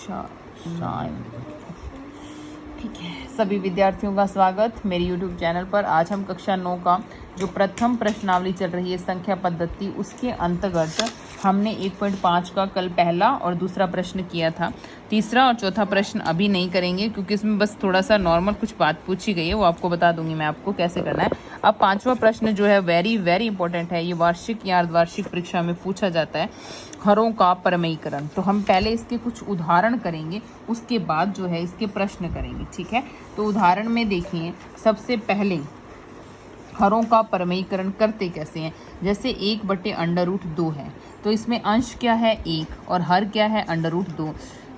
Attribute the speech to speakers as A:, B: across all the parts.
A: Shine. ठीक है, सभी विद्यार्थियों का स्वागत मेरे YouTube चैनल पर। आज हम कक्षा 9 का जो प्रथम प्रश्नावली चल रही है संख्या पद्धति, उसके अंतर्गत हमने 1.5 का कल पहला और दूसरा प्रश्न किया था। तीसरा और चौथा प्रश्न अभी नहीं करेंगे क्योंकि इसमें बस थोड़ा सा नॉर्मल कुछ बात पूछी गई है, वो आपको बता दूंगी मैं आपको कैसे करना है। अब पांचवा प्रश्न जो है वेरी वेरी इंपॉर्टेंट है, ये वार्षिक या अर्धवार्षिक परीक्षा में पूछा जाता है, हरों का परमयीकरण। तो हम पहले इसके कुछ उदाहरण करेंगे, उसके बाद जो है इसके प्रश्न करेंगे। ठीक है, तो उदाहरण में देखिए, सबसे पहले हरों का परमयीकरण करते कैसे हैं। जैसे 1/√2 है, तो इसमें अंश क्या है 1 और हर क्या है √2।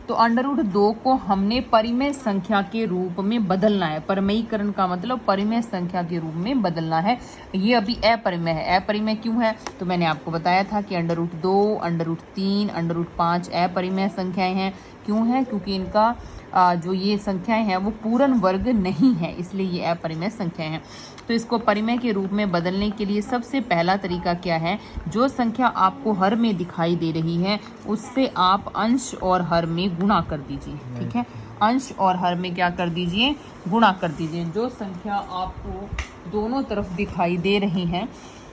A: तो √2 को हमने परिमेय संख्या के रूप में बदलना है। परमयीकरण का मतलब परिमेय संख्या के रूप में बदलना है। ये अभी अपरिमेय है। अपरिमेय क्यों है, तो मैंने आपको बताया था कि √2, √3, √5 अपरिमेय संख्याएं हैं। क्यों है, क्योंकि इनका जो ये संख्याएं हैं वो पूर्ण वर्ग नहीं है, इसलिए ये अपरिमेय संख्याएं हैं। तो इसको परिमेय के रूप में बदलने के लिए सबसे पहला तरीका क्या है, जो संख्या आपको हर में दिखाई दे रही है उससे आप अंश और हर में गुणा कर दीजिए। ठीक है, अंश और हर में क्या कर दीजिए, गुणा कर दीजिए। जो संख्या आपको दोनों तरफ दिखाई दे रही है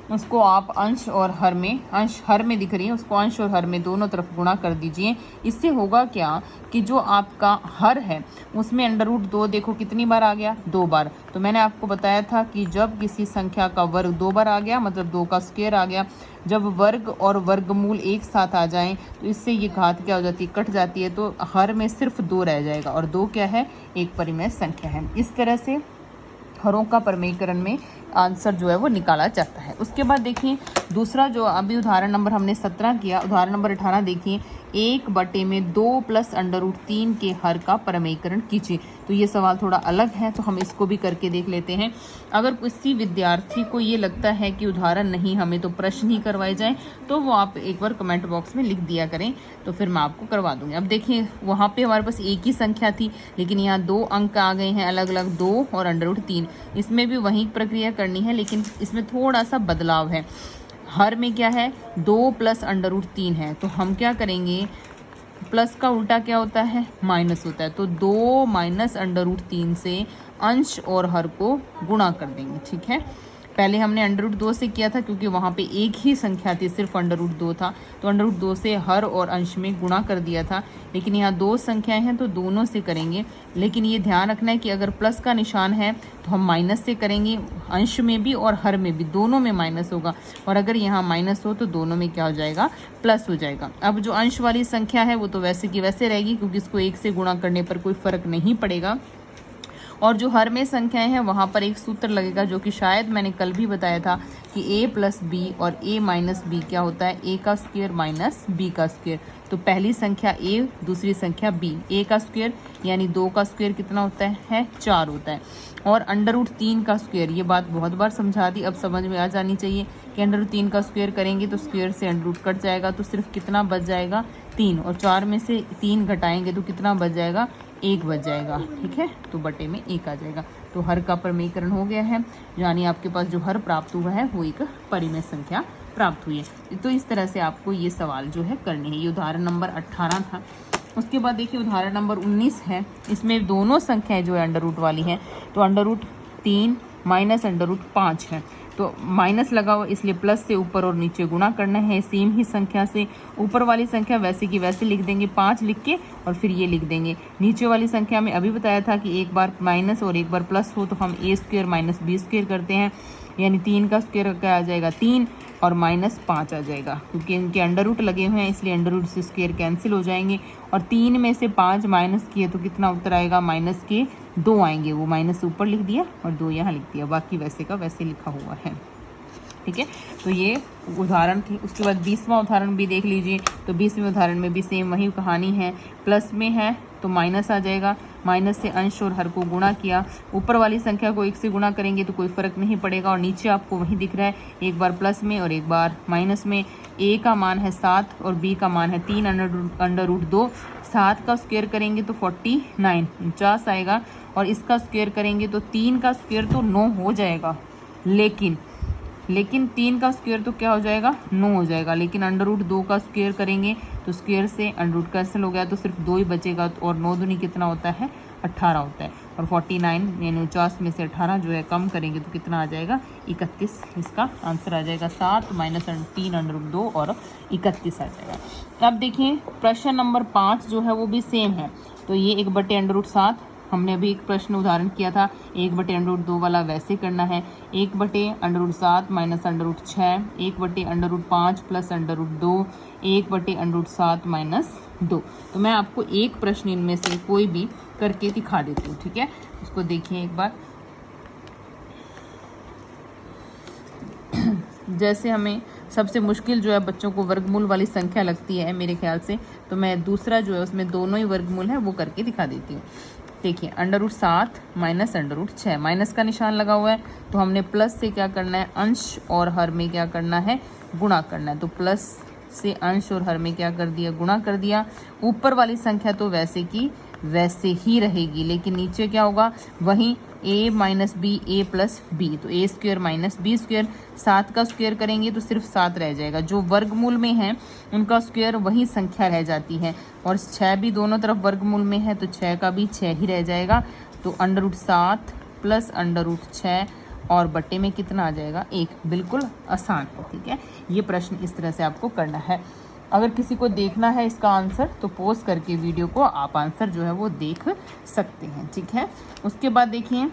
A: उसको आप अंश और हर में, अंश हर में दिख रही है उसको अंश और हर में दोनों तरफ गुणा कर दीजिए। इससे होगा क्या कि जो आपका हर है उसमें √2 देखो कितनी बार आ गया, 2 बार। तो मैंने आपको बताया था कि जब किसी संख्या का वर्ग 2 बार आ गया मतलब 2 का स्क्वायर आ गया। जब वर्ग और वर्गमूल एक साथ आ जाएं तो इससे ये घात क्या हो जाती है, कट जाती है। तो हर में सिर्फ 2 रह जाएगा और 2 क्या है, एक परिमेय संख्या है। इस तरह से हरों का परमयीकरण में आंसर जो है वो निकाला जाता है। उसके बाद देखिए दूसरा, जो अभी उदाहरण नंबर हमने 17 किया, उदाहरण नंबर 18 देखिए, 1/2 + √3 के हर का परमयीकरण कीजिए। तो ये सवाल थोड़ा अलग है, तो हम इसको भी करके देख लेते हैं। अगर किसी विद्यार्थी को ये लगता है कि उदाहरण नहीं हमें तो प्रश्न ही करवाए जाएं, तो वो आप एक बार कमेंट बॉक्स में लिख दिया करें, तो फिर मैं आपको करवा दूंगी। अब देखिए वहाँ पे हमारे पास एक ही संख्या थी, लेकिन यहाँ 2 अंक आ गए हैं अलग अलग, 2 और √3। इसमें भी वही प्रक्रिया करनी है, लेकिन इसमें थोड़ा सा बदलाव है। हर में क्या है, 2 + √3 है, तो हम क्या करेंगे, प्लस का उल्टा क्या होता है, माइनस होता है। तो 2 - √3 से अंश और हर को गुणा कर देंगे। ठीक है, पहले हमने √2 से किया था क्योंकि वहाँ पे एक ही संख्या थी, सिर्फ √2 था, तो √2 से हर और अंश में गुणा कर दिया था। लेकिन यहाँ 2 संख्याएं हैं तो दोनों से करेंगे। लेकिन ये ध्यान रखना है कि अगर प्लस का निशान है तो हम माइनस से करेंगे, अंश में भी और हर में भी, दोनों में माइनस होगा। और अगर यहाँ माइनस हो तो दोनों में क्या हो जाएगा, प्लस हो जाएगा। अब जो अंश वाली संख्या है वो तो वैसे की वैसे रहेगी क्योंकि इसको 1 से गुणा करने पर कोई फर्क नहीं पड़ेगा। और जो हर में संख्याएं हैं वहाँ पर एक सूत्र लगेगा, जो कि शायद मैंने कल भी बताया था कि a + b और a - b क्या होता है, a का स्क्वायर माइनस b का स्क्वायर। तो पहली संख्या a, दूसरी संख्या b, a का स्क्वायर यानी 2 का स्क्वायर कितना होता है 4 होता है। और √3 का स्क्वायर, ये बात बहुत बार समझा दी, अब समझ में आ जानी चाहिए कि √3 का स्क्वायर करेंगे तो स्क्वायर से √ कट जाएगा, तो सिर्फ कितना बच जाएगा 3, और 4 में से 3 घटाएंगे तो कितना बच जाएगा, 1 बच जाएगा। ठीक है, तो बटे में 1 आ जाएगा। तो हर का परमयीकरण हो गया है, यानी आपके पास जो हर प्राप्त हुआ है वो एक परिमेय संख्या प्राप्त हुई है। तो इस तरह से आपको ये सवाल जो है करने हैं। ये उदाहरण नंबर 18 था। उसके बाद देखिए उदाहरण नंबर 19 है। इसमें दोनों संख्याएं जो है √ वाली हैं, तो √3 - √5 है। तो माइनस लगा हुआ इसलिए प्लस से ऊपर और नीचे गुणा करना है सेम ही संख्या से। ऊपर वाली संख्या वैसे की वैसे लिख देंगे 5 लिख के, और फिर ये लिख देंगे। नीचे वाली संख्या में अभी बताया था कि एक बार माइनस और एक बार प्लस हो तो हम a² - b² करते हैं, यानी 3 का स्क्वायर क्या आ जाएगा 3 और -5 आ जाएगा। क्योंकि इनके √ लगे हुए हैं इसलिए √ से स्क्वायर कैंसिल हो जाएंगे, और 3 में से 5 माइनस किए तो कितना उत्तर आएगा, -2 आएंगे। वो माइनस ऊपर लिख दिया और 2 यहाँ लिख दिया, बाकी वैसे का वैसे लिखा हुआ है। ठीक है, तो ये उदाहरण थी। उसके बाद 20वां उदाहरण भी देख लीजिए। तो 20वें उदाहरण में भी सेम वही कहानी है, प्लस में है तो माइनस आ जाएगा, माइनस से अंश और हर को गुणा किया। ऊपर वाली संख्या को 1 से गुणा करेंगे तो कोई फर्क नहीं पड़ेगा, और नीचे आपको वही दिख रहा है, एक बार प्लस में और एक बार माइनस में। a का मान है 7 और b का मान है 3 √2। 7 का स्क्वायर करेंगे तो 49 आएगा, और इसका स्क्वायर करेंगे तो 3 का स्क्वायर तो 9 हो जाएगा, लेकिन लेकिन 3 का स्क्वायर तो क्या हो जाएगा 9 हो जाएगा, लेकिन अंडर रूट 2 का स्क्वायर करेंगे तो स्क्वायर से अंडर रूट कैंसिल हो गया तो सिर्फ 2 ही बचेगा, और 9 दूनी कितना होता है 18 होता है, और 49 यानी 49 में से 18 जो है कम करेंगे तो कितना आ जाएगा 31। इसका आंसर आ जाएगा 7 माइनस 3 अंडर रूट 2 और 31 आ जाएगा। अब देखिए प्रश्न नंबर 5 जो है वो भी सेम है, तो ये 1 बटे अंडर रूट 7 हमने अभी एक प्रश्न उदाहरण किया था, 1 बटे अंडर रूट 2 वाला वैसे करना है, 1 बटे under root 7 minus under root 6, 1 बटे under root 5 plus under root 2, 1 बटे अंडर रूट 7 माइनस 2। तो मैं आपको एक प्रश्न इनमें से कोई भी करके दिखा देती हूँ, ठीक है। उसको देखिए एक बार। जैसे हमें सबसे मुश्किल जो है बच्चों को वर्गमूल वाली संख्या लगती है मेरे ख्याल से, तो मैं दूसरा जो है उसमें दोनों ही वर्गमूल है वो करके दिखा देती हूँ। देखिए under root 7 minus under root 6, minus का निशान लगा हुआ है तो हमने प्लस से क्या करना है अंश और हर में क्या करना है गुणा करना है, तो प्लस से अंश और हर में क्या कर दिया गुणा कर दिया। ऊपर वाली संख्या तो वैसे की वैसे ही रहेगी, लेकिन नीचे क्या होगा वहीं a minus B A plus B, तो A square minus B square, 7 का स्क्वेयर करेंगे तो सिर्फ 7 रह जाएगा, जो वर्गमूल में है उनका स्क्वेयर वही संख्या रह जाती है, और 6 भी दोनों तरफ वर्गमूल में है तो 6 का भी 6 ही रह जाएगा। तो under root 7 plus under root 6 और बट्टे में कितना आ जाएगा 1, बिल्कुल आसान है, ठीक है। ये प्रश्न इस तरह से आपको करना है। अगर किसी को देखना है इसका आंसर तो पॉज करके वीडियो को आप आंसर जो है वो देख सकते हैं, ठीक है। उसके बाद देखिए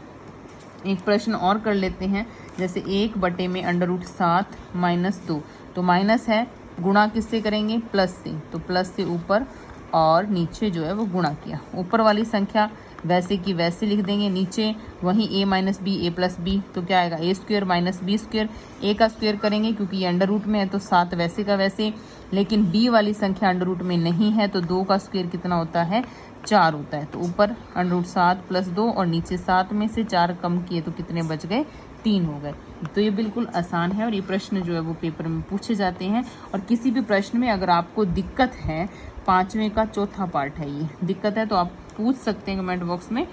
A: एक प्रश्न और कर लेते हैं, जैसे 1 बटे में अंडर रूट 7 माइनस 2, तो माइनस है गुणा किससे करेंगे प्लस से, तो प्लस से ऊपर और नीचे जो है वो गुणा किया, ऊपर वाली संख्या वैसे की वैसे लिख देंगे, नीचे वहीं a minus B A plus B, तो क्या आएगा A square minus B square, A का स्क्वेयर करेंगे क्योंकि ये अंडर रूट में है तो 7 वैसे का वैसे, लेकिन b वाली संख्या अंडर रूट में नहीं है तो 2 का स्क्वेयर कितना होता है 4 होता है, तो ऊपर अंडर रूट 7 प्लस 2 और नीचे 7 में से 4 कम किए तो कितने बच गए 3 हो गए। तो ये बिल्कुल आसान है और ये प्रश्न जो है वो पेपर में पूछे जाते हैं। और किसी भी प्रश्न में अगर आपको दिक्कत है, 5वें का चौथा पार्ट है ये, दिक्कत है तो आप पूछ सकते हैं कमेंट बॉक्स में,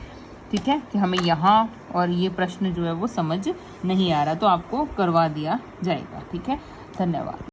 A: ठीक है, कि हमें यहाँ और ये प्रश्न जो है वो समझ नहीं आ रहा, तो आपको करवा दिया जाएगा, ठीक है। धन्यवाद।